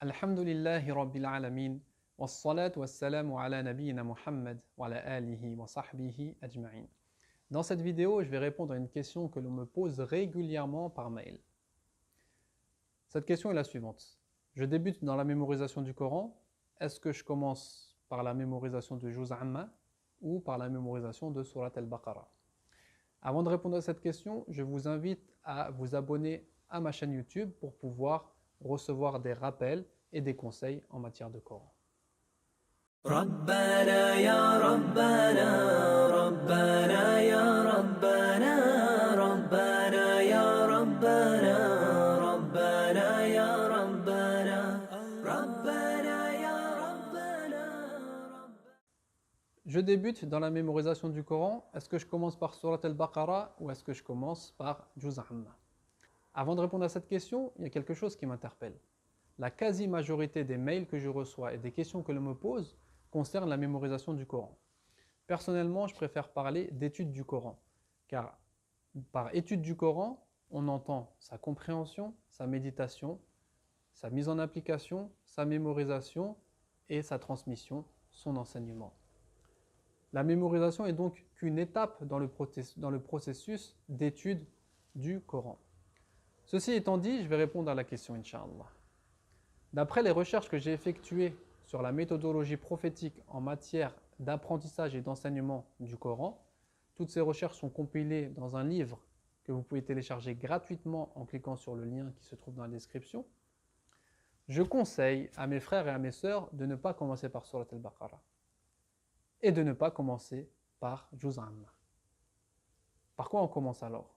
Alhamdulillahi Rabbil Alamin, wassalatu wassalamu ala nabiyyina Muhammad wa ala alihi wa sahbihi ajma'in. Dans cette vidéo, je vais répondre à une question que l'on me pose régulièrement par mail. Cette question est la suivante. Je débute dans la mémorisation du Coran. Est-ce que je commence par la mémorisation de Juz Amma ou par la mémorisation de Surat al-Baqarah? Avant de répondre à cette question, je vous invite à vous abonner à ma chaîne YouTube pour pouvoir recevoir des rappels et des conseils en matière de Coran. ربنا يا ربنا ربنا يا ربنا ربنا يا ربنا ربنا يا ربنا ربنا يا ربنا. Je débute dans la mémorisation du Coran. Est-ce que je commence par Surat al-Baqarah ou est-ce que je commence par Juz Amma? Avant de répondre à cette question, il y a quelque chose qui m'interpelle. La quasi-majorité des mails que je reçois et des questions que l'on me pose concernent la mémorisation du Coran. Personnellement, je préfère parler d'étude du Coran, car par étude du Coran, on entend sa compréhension, sa méditation, sa mise en application, sa mémorisation et sa transmission, son enseignement. La mémorisation est donc qu'une étape dans le processus d'étude du Coran. Ceci étant dit, je vais répondre à la question, Inch'Allah. D'après les recherches que j'ai effectuées sur la méthodologie prophétique en matière d'apprentissage et d'enseignement du Coran, toutes ces recherches sont compilées dans un livre que vous pouvez télécharger gratuitement en cliquant sur le lien qui se trouve dans la description. Je conseille à mes frères et à mes sœurs de ne pas commencer par Surat al-Baqarah et de ne pas commencer par Juz Amma. Par quoi on commence alors?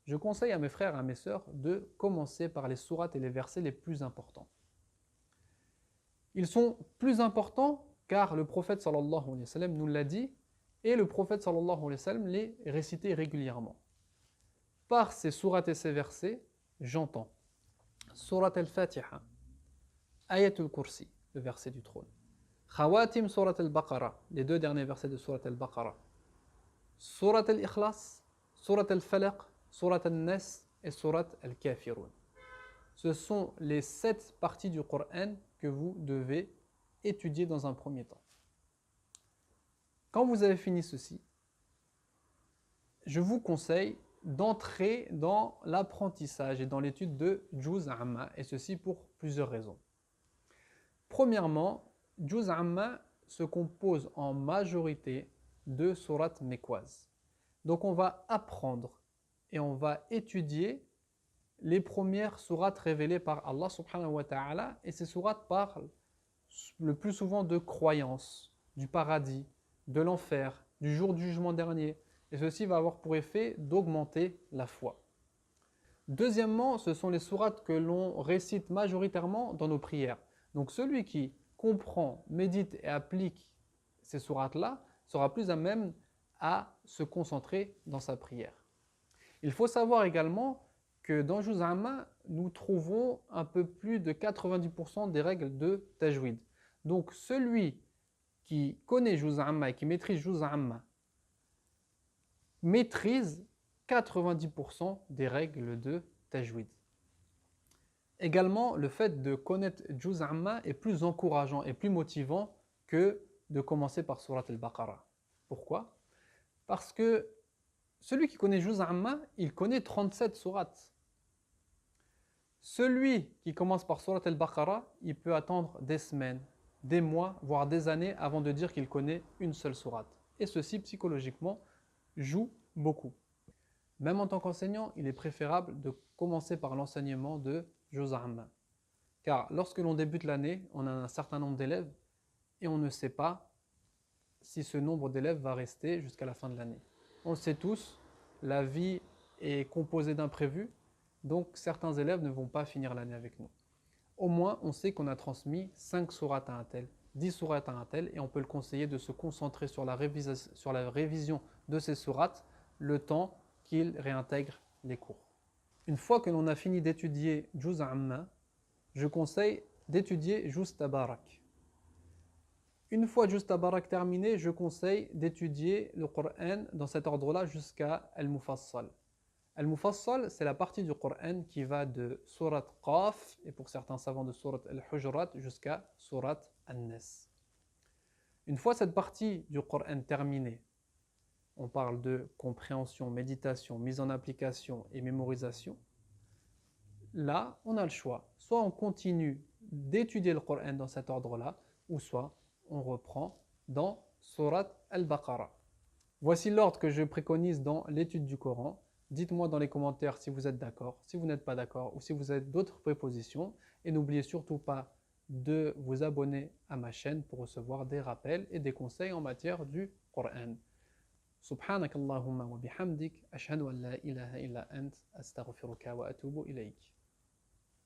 Je conseille à mes frères et à mes sœurs de commencer par les sourates et les versets les plus importants. Ils sont plus importants car le prophète sallallahu alayhi wa sallam nous l'a dit et le prophète sallallahu alayhi wa sallam les récitait régulièrement. Par ces sourates et ces versets, j'entends Surat al-Fatiha, Ayatul Kursi, le verset du trône, Khawatim Surat al-Baqarah, les deux derniers versets de Surat al-Baqarah, Surat al-Ikhlas, Surat al-Falaq, Surat al-Nas et Surat al-Kafirun. Ce sont les 7 parties du Coran que vous devez étudier dans un premier temps. Quand vous avez fini ceci, je vous conseille d'entrer dans l'apprentissage et dans l'étude de Juz Amma, et ceci pour plusieurs raisons. Premièrement, Juz Amma se compose en majorité de sourates mécoises. Donc on va apprendre et on va étudier les premières sourates révélées par Allah subhanahu wa ta'ala, et ces sourates parlent le plus souvent de croyances, du paradis, de l'enfer, du jour du jugement dernier, et ceci va avoir pour effet d'augmenter la foi. Deuxièmement, ce sont les sourates que l'on récite majoritairement dans nos prières. Donc celui qui comprend, médite et applique ces sourates-là sera plus à même à se concentrer dans sa prière. Il faut savoir également que dans Juz Amma, nous trouvons un peu plus de 90% des règles de tajwid. Donc celui qui connaît Juz Amma et qui maîtrise Juz Amma maîtrise 90% des règles de tajwid. Également, le fait de connaître Juz Amma est plus encourageant et plus motivant que de commencer par Surat al-Baqarah. Pourquoi? Parce que celui qui connaît Juz Amma, il connaît 37 sourates. Celui qui commence par Surat al-Baqarah, il peut attendre des semaines, des mois, voire des années avant de dire qu'il connaît une seule sourate. Et ceci, psychologiquement, joue beaucoup. Même en tant qu'enseignant, il est préférable de commencer par l'enseignement de Juz Amma. Car lorsque l'on débute l'année, on a un certain nombre d'élèves et on ne sait pas si ce nombre d'élèves va rester jusqu'à la fin de l'année. On le sait tous, la vie est composée d'imprévus, donc certains élèves ne vont pas finir l'année avec nous. Au moins, on sait qu'on a transmis 5 sourates à un tel, 10 sourates à un tel, et on peut le conseiller de se concentrer sur la révision de ces sourates le temps qu'il réintègre les cours. Une fois que l'on a fini d'étudier Juz Amma, je conseille d'étudier Juz Tabarak. Une fois Juz Tabarak terminé, je conseille d'étudier le Coran dans cet ordre-là jusqu'à Al-Mufassal. Al-Mufassal, c'est la partie du Coran qui va de Surat Qaf, et pour certains savants de Surat Al-Hujurat, jusqu'à Surat An-Nas. Une fois cette partie du Coran terminée, on parle de compréhension, méditation, mise en application et mémorisation. Là, on a le choix. Soit on continue d'étudier le Coran dans cet ordre-là, ou soit on reprend dans Surat Al-Baqarah. Voici l'ordre que je préconise dans l'étude du Coran. Dites-moi dans les commentaires si vous êtes d'accord, si vous n'êtes pas d'accord ou si vous avez d'autres prépositions. Et n'oubliez surtout pas de vous abonner à ma chaîne pour recevoir des rappels et des conseils en matière du Coran. Subhanakallahumma wa bihamdik, ashhadu an la ilaha illa ant, astaghfiruka wa atubu ilayk.